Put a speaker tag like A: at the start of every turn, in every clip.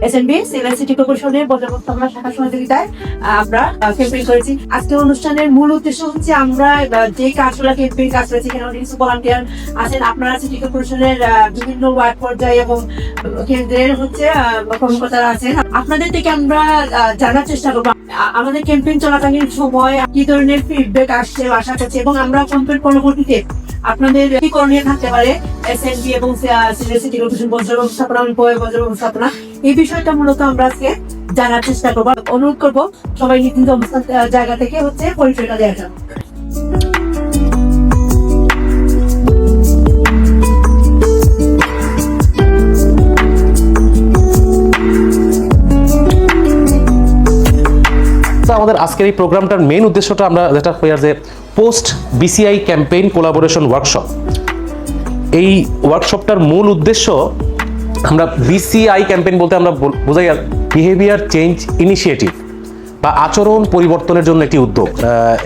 A: SNB Sylhet city কর্পোরেশনের বর্জ্য ব্যবস্থাপনা শাখা সহযোগিতায় আমরা ক্যাম্পেইন করেছি। আজকের অনুষ্ঠানের মূল উদ্দেশ্য হচ্ছে আমরা যে কাজগুলো ক্যাম্পেইন কাজ করেছি, এখানে কিছু ভলান্টিয়ার আছেন, আপনারা সিটি কর্পোরেশনের বিভিন্ন ওয়ার্ড পর্যায়ে এবং কেন্দ্রের হচ্ছে কর্মকর্তারা আছেন। আপনাদের থেকে আমরা জানার চেষ্টা করবো আমাদের ক্যাম্পেইন চলাকালীন সময় কি ধরনের ফিডব্যাক আসছে আশা করছি, এবং আমরা ক্যাম্পেইন পরবর্তীতে আপনাদের কি করণীয় থাকতে পারে এসএনবি এবং সিলেট সিটি কর্পোরেশন বর্জ্য ব্যবস্থাপনা বর্জ্য ব্যবস্থাপনা এই বিষয়টা মূলত আমরা আজকে জানার চেষ্টা করবো। অনুরোধ করবো সবাই নিজ নিজ অবস্থান জায়গা থেকে হচ্ছে পরিচয়টা দেওয়ার জন্য।
B: আমাদের আজকের এই প্রোগ্রামটার মেইন উদ্দেশ্যটা আমরা যেটা হইয়ার যে post BCI campaign collaboration workshop. এই ওয়ার্কশপটার মূল উদ্দেশ্য আমরা বিসিআই ক্যাম্পেইন বলতে আমরা বোঝাই বিহেভিয়ার চেঞ্জ ইনিশিয়েটিভ বা আচরণ পরিবর্তনের জন্য একটি উদ্যোগ।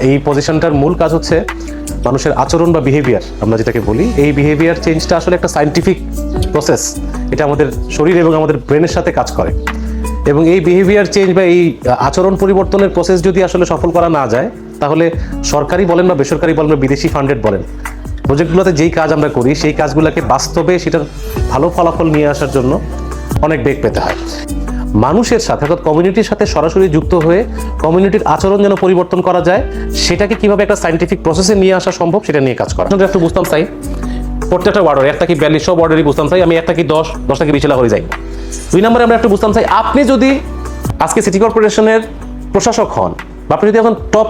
B: এই পজিশনটার মূল কাজ হচ্ছে মানুষের আচরণ বা বিহেভিয়ার আমরা যেটাকে বলি, এই বিহেভিয়ার চেঞ্জটা আসলে একটা সায়েন্টিফিক প্রসেস। এটা আমাদের শরীর এবং আমাদের ব্রেনের সাথে কাজ করে, এবং এই বিহেভিয়ার চেঞ্জ বা এই আচরণ পরিবর্তনের প্রসেস যদি আসলে সফল করা না যায়, তাহলে সরকারি বলেন বা বেসরকারি বলেন বা বিদেশি ফান্ডেড বলেন, প্রজেক্টগুলোতে যেই কাজ আমরা করি সেই কাজগুলোকে বাস্তবে সেটার ভালো ফলাফল নিয়ে আসার জন্য অনেক বেগ পেতে হয়। মানুষের সাথে অর্থাৎ কমিউনিটির সাথে সরাসরি যুক্ত হয়ে কমিউনিটির আচরণ যেন পরিবর্তন করা যায়, সেটাকে কিভাবে একটা সায়েন্টিফিক প্রসেসে নিয়ে আসা সম্ভব সেটা নিয়ে কাজ করা। একটু বুঝতাম চাই প্রত্যেকটা ওয়ার্ডের একটা কি 4200 ওয়ার্ডেরই বুঝতাম চাই, আমি একটা কি 10টা কি 20 করে যাই। 2 নম্বরে আমরা একটু বুঝতাম চাই, আপনি যদি আজকে সিটি কর্পোরেশনের প্রশাসক হন বা আপনি যদি এখন টপ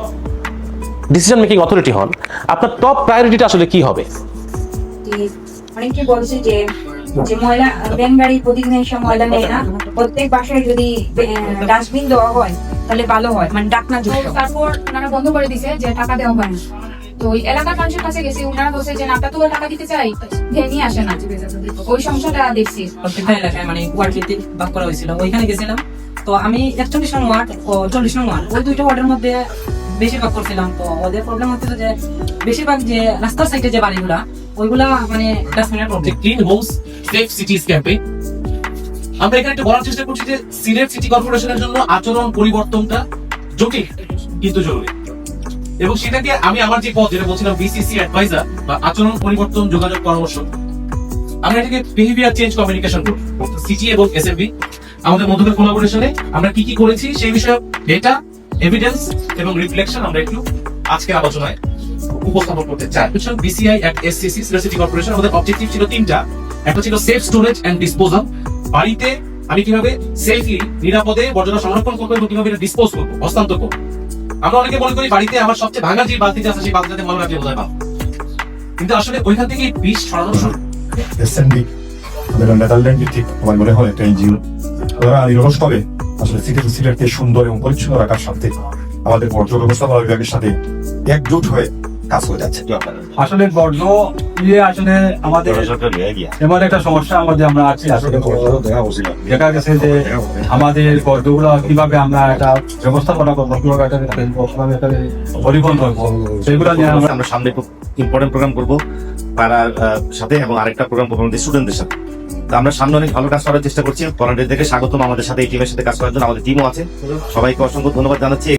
B: ডিসিশন মেকিং অথরিটি হন, আপনার টপ প্রায়োরিটিটা আসলে কি হবে?
C: অনেকে বলছে যে ময়লা ভ্যান গাড়ি প্রতিদিন এসে ময়লা নেয় না, প্রত্যেক বাসায় যদি ডাস্টবিন দেওয়া হয় তাহলে ভালো হয়, মানে ডাকনা যুক্ত।
D: তারপর ওনারা বন্ধ করে দিছে যে টাকা দেওয়া হয় না। তো ওই এলাকার মানুষের কাছে গেছি, ওনারা বলছে যে আমরা তো টাকা দিতে চাই, ভ্যানই আসে না। ওই সমস্যাটা দেখছি
E: প্রত্যেকটা এলাকায়, মানে ওয়ার্ড ভিত্তিক ভাগ করা হয়েছিল। ওইখানে গেছিলাম, তো আমি 41 নং ওয়ার্ড ও 40 নং ওয়ার্ড, ওই দুইটা ওয়ার্ডের মধ্যে বেশিরভাগ করছিলাম। তো ওদের প্রবলেম হচ্ছে যে বেশিরভাগ যে রাস্তার সাইডে যে বাড়িগুলা, ওইগুলা মানে ডাস্টবিনের problem.
F: Clean homes safe cities campaign আমরা এখানে একটু বলার চেষ্টা করছি যে সিলেট সিটি কর্পোরেশনের জন্য আচরণ পরিবর্তনটা জটিল কিন্তু জরুরি, এবং সেটাকে আমি আমার যে পদ যেটা বলছিলাম বিসিসি অ্যাডভাইজার বা আচরণ পরিবর্তন যোগাযোগ পরামর্শক, আমরা এটাকে behaviour change communication group city এবং এসএমবি আমাদের মধ্যকার কোলাবোরেশনে আমরা কি কি করেছি সেই বিষয়ে ডেটা, এভিডেন্স এবং রিফ্লেকশন আমরা একটু আজকের আলোচনায় উপস্থাপন করতে চাই। বিসিআই এট এসসিসি সিলেট সিটি কর্পোরেশন আমাদের অবজেক্টিভ ছিল 3টা। একটা ছিল সেফ স্টোরেজ এন্ড ডিসপোজাল, বাড়িতে আমি কিভাবে সেফলি নিরাপদে বর্জ্য সংরক্ষণ করবো এবং কিভাবে এটা ডিসপোজ করবো, হস্তান্তর করবো। আমরা অনেকে মনে করি বাড়িতে আমার সবচেয়ে ভাঙা যে বালতিটা আছে সেই বালতিতে ময়লা রাখলে বোধহয় পাবো, কিন্তু আসলে ওইখান থেকে বিষ ছড়ানো শুরু।
G: এসএনবি আমাদের নেদারল্যান্ড ভিত্তিক আমার মনে হয় একটা এনজিও, ওরা নিরলস ভাবে আসলে সিলেটকে সুন্দর এবং পরিচ্ছন্ন রাখার সাথে আমাদের বর্জ্য ব্যবস্থাপনা বিভাগের সাথে একজোট হয়ে কাজ করে যাচ্ছে।
H: আসলে বর্জ্য আসলে আমাদের এমন একটা সমস্যা আমাদের আমরা আছি। আসলে দেখা গেছে যে আমাদের বর্জ্যগুলো কিভাবে আমরা একটা ব্যবস্থাপনা করবো, কিভাবে একটা পরিবহন করবো, সেগুলো নিয়ে
I: আমরা সামনে খুব ইম্পর্টেন্ট প্রোগ্রাম করবো পাড়ার সাথে, এবং আরেকটা প্রোগ্রাম করবো আমাদের স্টুডেন্টদের সাথে। তো আমরা সামনে অনেক ভালো কাজ করার চেষ্টা করছি। ভলান্টিয়ারদেরকে স্বাগতম আমাদের সাথে এই টিমের সাথে কাজ করার জন্য। আমাদের টিমও আছে, সবাইকে অসংখ্য ধন্যবাদ জানাচ্ছি।